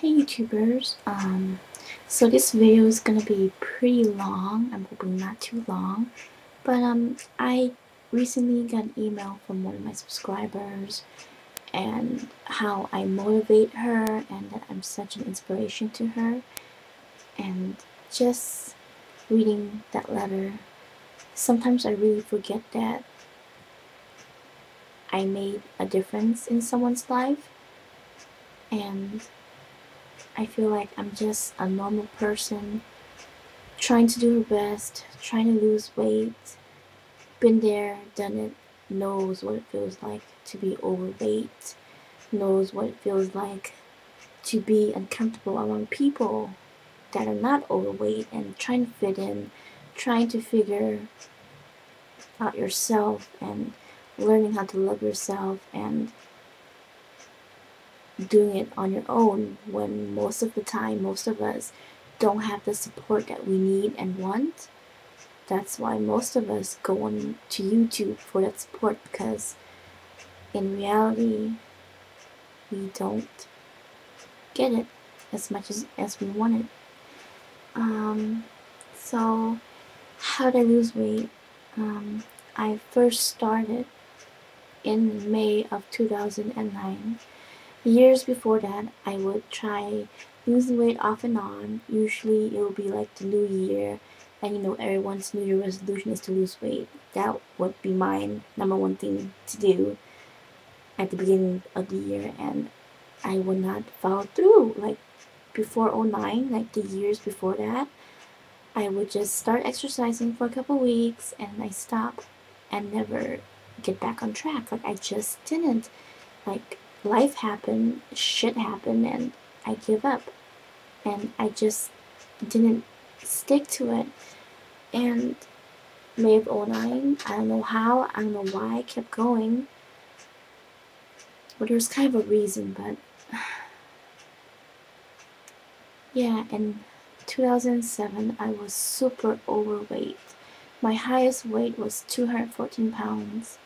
Hey YouTubers, so this video is gonna be pretty long. I'm hoping not too long, but I recently got an email from one of my subscribers and how I motivate her and that I'm such an inspiration to her, and just reading that letter, sometimes I really forget that I made a difference in someone's life, and I feel like I'm just a normal person trying to do her best, trying to lose weight, been there, done it, knows what it feels like to be overweight, knows what it feels like to be uncomfortable around people that are not overweight and trying to fit in, trying to figure out yourself and learning how to love yourself and doing it on your own when most of the time, most of us don't have the support that we need and want. That's why most of us go on to YouTube for that support, because in reality we don't get it as much as we want it. So how did I lose weight? I first started in May of 2009. Years before that, I would try losing weight off and on. Usually it would be like the new year, and everyone's new year resolution is to lose weight. That would be my number one thing to do at the beginning of the year, and I would not follow through. Like before '09, like the years before that, I would just start exercising for a couple weeks and I stop and never get back on track. Like I just didn't. Like life happened, shit happened, and I give up. And I just didn't stick to it. And May of '09, I don't know how, I don't know why I kept going. But there's kind of a reason, but yeah, in 2007, I was super overweight. My highest weight was 214 pounds.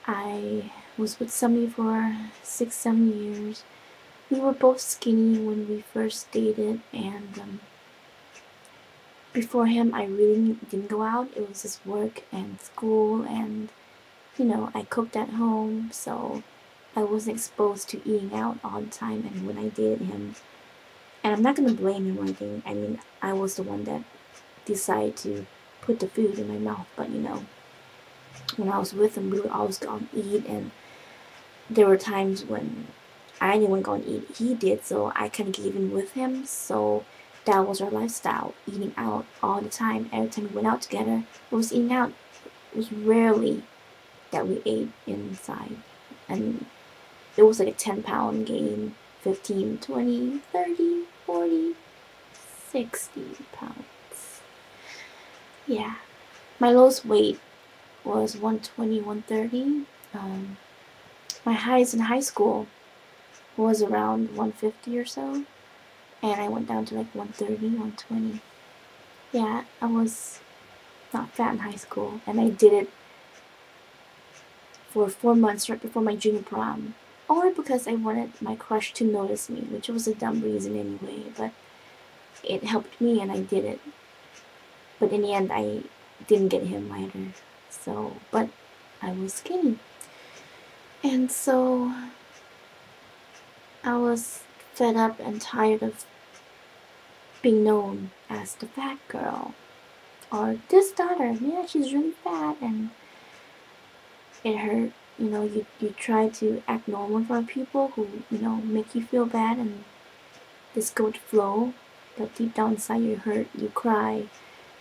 I was with somebody for 6-7 years. We were both skinny when we first dated, and before him I really didn't go out. It was just work and school, and I cooked at home, so I wasn't exposed to eating out all the time. And when I dated him, and I'm not gonna blame him or anything, I mean, I was the one that decided to put the food in my mouth, but when I was with him, we would always go and eat, and there were times when I didn't want to go and eat. He did, so I kind of gave in with him. So that was our lifestyle, eating out all the time. Every time we went out together, it was eating out. It was rarely that we ate inside. And it was like a 10-pound gain, 15, 20, 30, 40, 60 pounds. Yeah. My lowest weight was 120, 130. My highest in high school was around 150 or so, and I went down to like 130, 120. Yeah, I was not fat in high school, and I did it for 4 months right before my junior prom, only because I wanted my crush to notice me, which was a dumb reason anyway, but it helped me and I did it. But in the end, I didn't get him either, so, but I was skinny. And so I was fed up and tired of being known as the fat girl, or this daughter, yeah, she's really fat, and it hurt. You try to act normal in front of people who, make you feel bad and just go with the flow, but deep down inside you hurt, you cry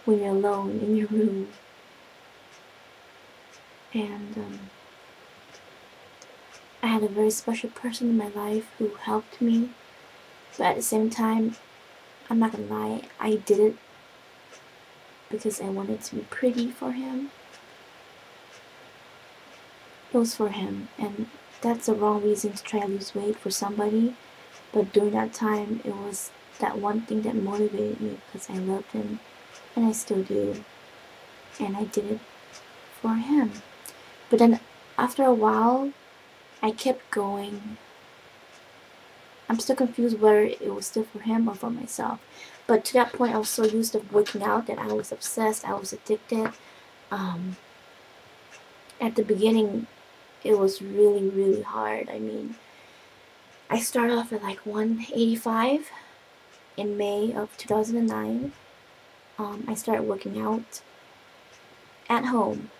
when you're alone in your room. And I had a very special person in my life who helped me, but at the same time, I'm not gonna lie, I did it because I wanted to be pretty for him. It was for him, and that's the wrong reason to try to lose weight for somebody. But during that time, it was that one thing that motivated me, because I loved him, and I still do, and I did it for him. But then after a while, I kept going I'm still confused whether it was still for him or for myself. But to that point, I was so used to working out that I was obsessed. I was addicted. Um, at the beginning, it was really, really hard. I mean, I started off at like 185 in May of 2009. I started working out at home.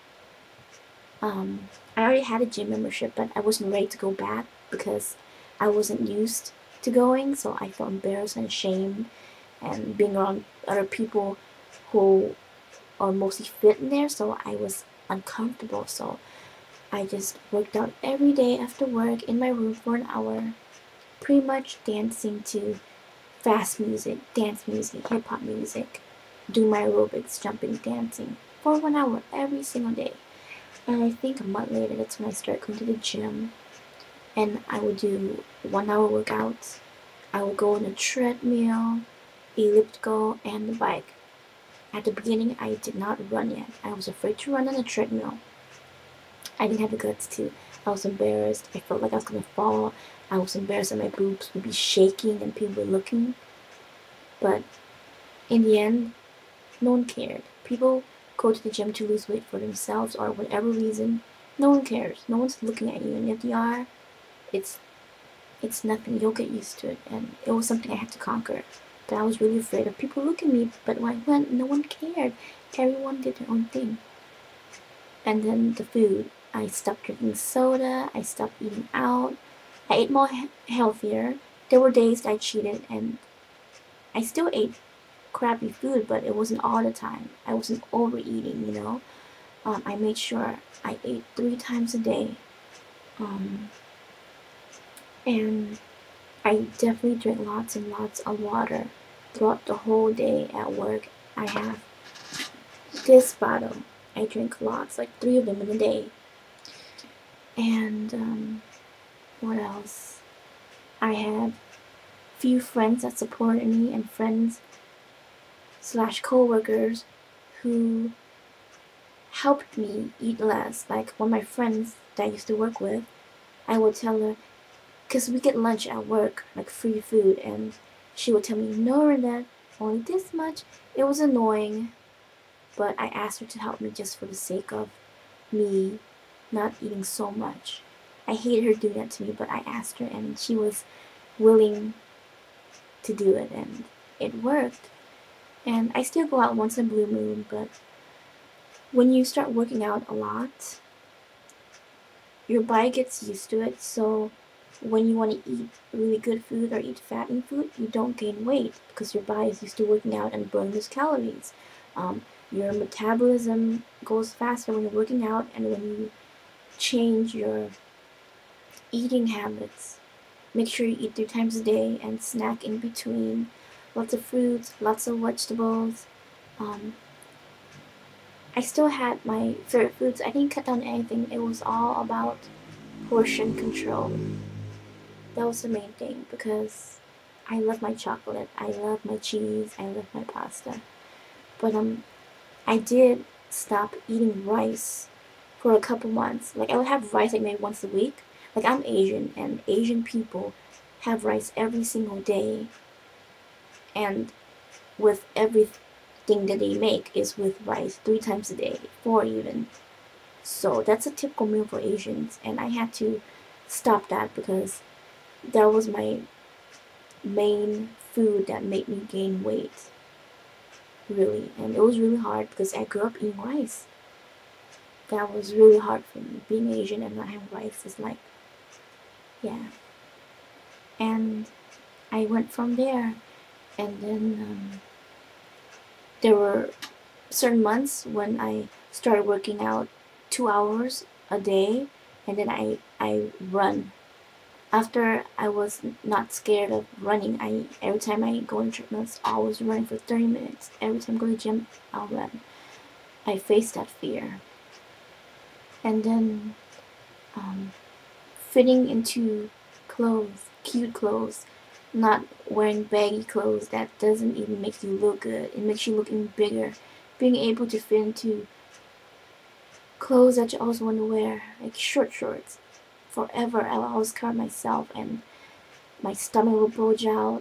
I already had a gym membership, but I wasn't ready to go back because I wasn't used to going, so I felt embarrassed and ashamed and being around other people who are mostly fit in there, so I was uncomfortable. So I just worked out every day after work in my room for an hour, pretty much dancing to fast music, dance music, hip hop music, do my aerobics, jumping, dancing for 1 hour every single day. And I think a month later, that's when I started going to the gym, and I would do 1 hour workouts. I would go on a treadmill, elliptical, and the bike. At the beginning, I did not run yet. I was afraid to run on the treadmill. I didn't have the guts to. I was embarrassed. I felt like I was going to fall. I was embarrassed that my boobs would be shaking and people were looking. But in the end, no one cared. People go to the gym to lose weight for themselves or whatever reason. No one cares. No one's looking at you. And if they are, it's nothing. You'll get used to it. And it was something I had to conquer. But I was really afraid of people looking at me. But when I went, no one cared. Everyone did their own thing. And then the food. I stopped drinking soda. I stopped eating out. I ate more healthier. There were days that I cheated, and I still ate crappy food, but it wasn't all the time. I wasn't overeating, you know. I made sure I ate 3 times a day. And I definitely drink lots and lots of water throughout the whole day at work. I have this bottle. I drink lots, like 3 of them in a day. And what else? I had few friends that supported me and friends / co-workers who helped me eat less. Like one of my friends that I used to work with, I would tell her, because we get lunch at work, like free food, and she would tell me, no, Renette, only this much. It was annoying, but I asked her to help me just for the sake of me not eating so much. I hated her doing that to me, but I asked her, and she was willing to do it, and it worked. And I still go out once in a blue moon, but when you start working out a lot, your body gets used to it, so when you want to eat really good food or eat fattening food, you don't gain weight because your body is used to working out and burning those calories. Your metabolism goes faster when you're working out, and when you change your eating habits, make sure you eat 3 times a day and snack in between. Lots of fruits, lots of vegetables. I still had my favorite foods. I didn't cut down anything. It was all about portion control. That was the main thing because I love my chocolate, I love my cheese, I love my pasta. But I did stop eating rice for a couple months. Like I would have rice like maybe once a week. Like I'm Asian, and Asian people have rice every single day, and with everything that they make is with rice 3 times a day, 4 even. So that's a typical meal for Asians, and I had to stop that because that was my main food that made me gain weight, really. And it was really hard because I grew up eating rice. That was really hard for me. Being Asian and not having rice is like, yeah. And I went from there, and then there were certain months when I started working out 2 hours a day, and then I run. After I was not scared of running, every time I go on treadmill, it's always running for 30 minutes. Every time I go to the gym, I'll run. I faced that fear. And then fitting into clothes, cute clothes, not wearing baggy clothes that doesn't even make you look good. It makes you look even bigger. Being able to fit into clothes that you always want to wear, like short shorts. Forever, I'll always cover myself, and my stomach would bulge out.